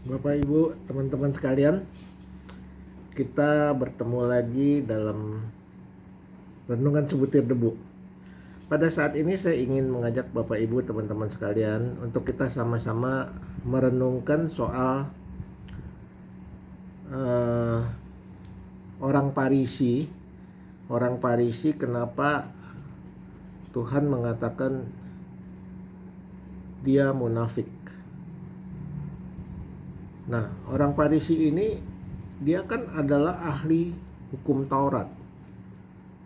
Bapak Ibu, teman-teman sekalian, kita bertemu lagi dalam renungan sebutir debu. Pada saat ini saya ingin mengajak Bapak Ibu, teman-teman sekalian, untuk kita sama-sama merenungkan soal orang Farisi. Orang Farisi, kenapa Tuhan mengatakan dia munafik? Nah, orang Farisi ini dia kan adalah ahli hukum Taurat,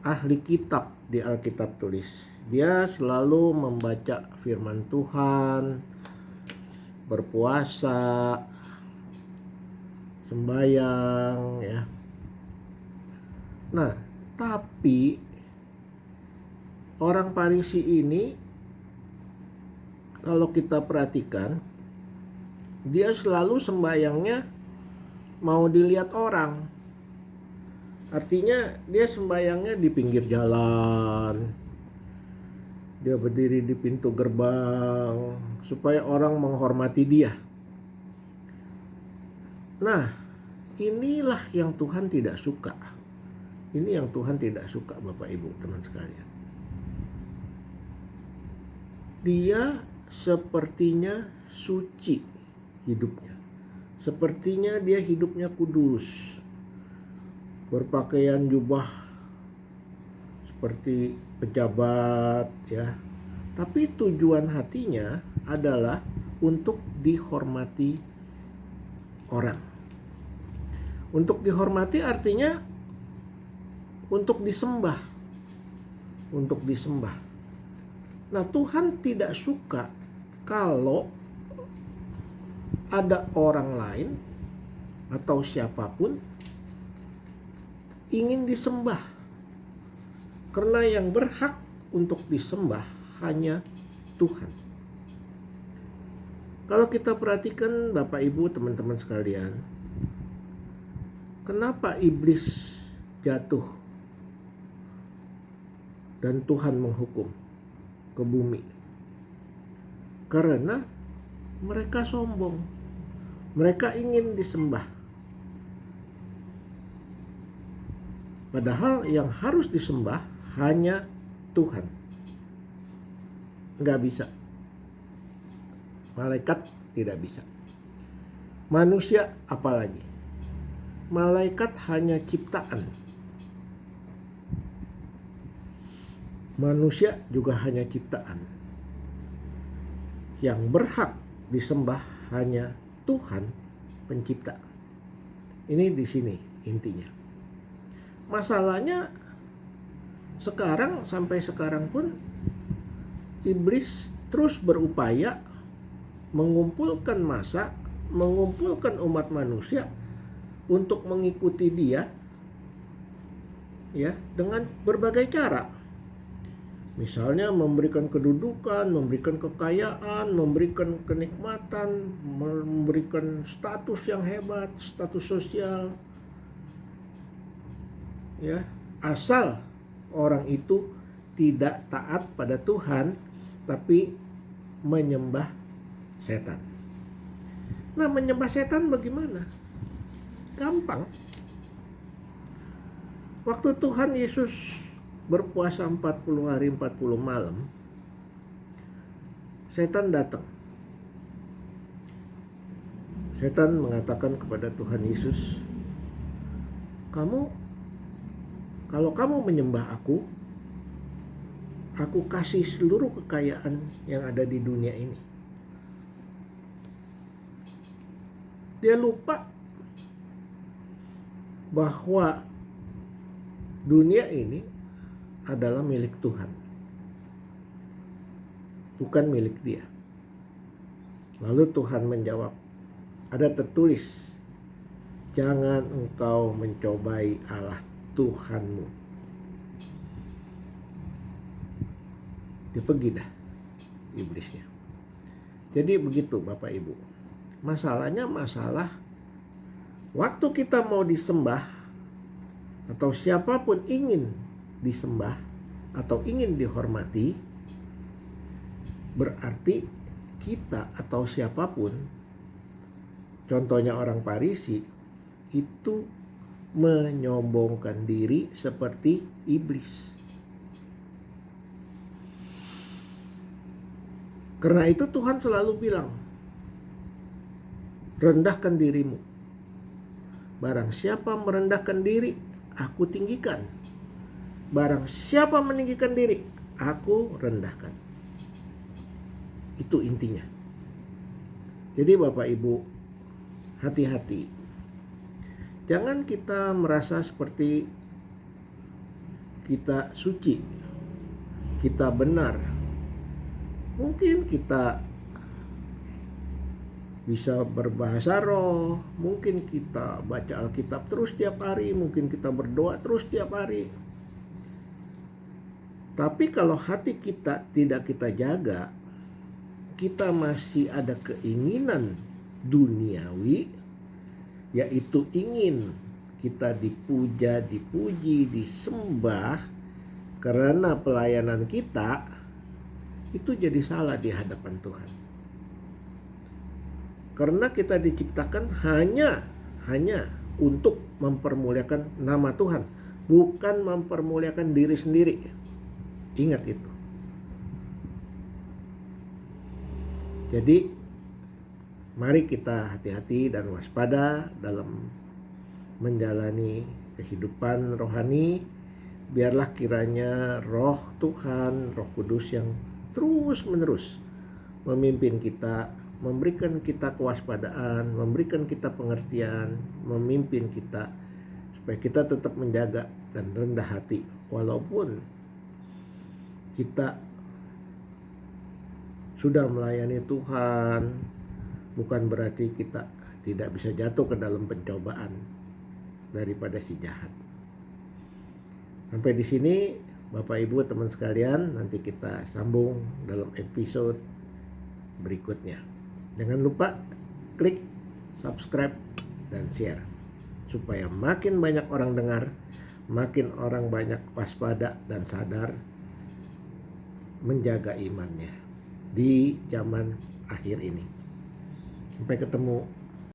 ahli kitab di Alkitab tulis. Dia selalu membaca firman Tuhan, berpuasa, sembahyang ya. Nah, tapi orang Farisi ini kalau kita perhatikan, dia selalu sembayangnya mau dilihat orang. Artinya dia sembayangnya di pinggir jalan, dia berdiri di pintu gerbang supaya orang menghormati dia. Nah, inilah yang Tuhan tidak suka. Ini yang Tuhan tidak suka, Bapak Ibu, teman sekalian. Dia sepertinya suci hidupnya. Sepertinya dia hidupnya kudus. Berpakaian jubah seperti pejabat ya. Tapi tujuan hatinya adalah untuk dihormati orang. Untuk dihormati artinya untuk disembah. Untuk disembah. Nah, Tuhan tidak suka kalau ada orang lain atau siapapun ingin disembah. Karena yang berhak untuk disembah hanya Tuhan. Kalau kita perhatikan Bapak Ibu, teman-teman sekalian, kenapa iblis jatuh dan Tuhan menghukum ke bumi? Karena mereka sombong. Mereka ingin disembah. Padahal yang harus disembah hanya Tuhan. Nggak bisa. Malaikat tidak bisa. Manusia apalagi. Malaikat hanya ciptaan. Manusia juga hanya ciptaan. Yang berhak disembah hanya Tuhan pencipta. Ini di sini intinya. Masalahnya sampai sekarang pun iblis terus berupaya mengumpulkan massa, mengumpulkan umat manusia untuk mengikuti dia ya, dengan berbagai cara. Misalnya memberikan kedudukan, memberikan kekayaan, memberikan kenikmatan, memberikan status yang hebat, status sosial. Ya, asal orang itu tidak taat pada Tuhan, tapi menyembah setan. Nah, menyembah setan bagaimana? Gampang. Waktu Tuhan Yesus berpuasa 40 hari 40 malam, setan datang. Setan mengatakan kepada Tuhan Yesus, kalau kamu menyembah aku kasih seluruh kekayaan yang ada di dunia ini. Dia lupa bahwa dunia ini adalah milik Tuhan, bukan milik dia. Lalu Tuhan menjawab, ada tertulis, jangan engkau mencobai Allah Tuhanmu. Dia pergi dah iblisnya. Jadi begitu Bapak Ibu. Masalahnya waktu kita mau disembah atau siapapun ingin disembah atau ingin dihormati, berarti kita atau siapapun Contohnya orang Farisi itu menyombongkan diri seperti iblis. Karena itu Tuhan selalu bilang, rendahkan dirimu. Barang siapa merendahkan diri, aku tinggikan. Barang siapa meninggikan diri, aku rendahkan. Itu intinya. Jadi Bapak Ibu, hati-hati. Jangan kita merasa seperti kita suci, kita benar. Mungkin kita bisa berbahasa roh, mungkin kita baca Alkitab terus tiap hari, mungkin kita berdoa terus tiap hari. Tapi kalau hati kita tidak kita jaga, kita masih ada keinginan duniawi, yaitu ingin kita dipuja, dipuji, disembah karena pelayanan kita, itu jadi salah di hadapan Tuhan. Karena kita diciptakan hanya untuk mempermuliakan nama Tuhan, bukan mempermuliakan diri sendiri. Ingat itu. Jadi mari kita hati-hati dan waspada dalam menjalani kehidupan rohani. Biarlah kiranya roh Tuhan, Roh Kudus yang terus-menerus memimpin kita, memberikan kita kewaspadaan, memberikan kita pengertian, memimpin kita supaya kita tetap menjaga dan rendah hati. Walaupun kita sudah melayani Tuhan, bukan berarti kita tidak bisa jatuh ke dalam pencobaan daripada si jahat. Sampai di sini Bapak Ibu teman sekalian, nanti kita sambung dalam episode berikutnya. Jangan lupa klik subscribe dan share supaya makin banyak orang dengar, makin orang banyak waspada dan sadar menjaga imannya di zaman akhir ini. Sampai ketemu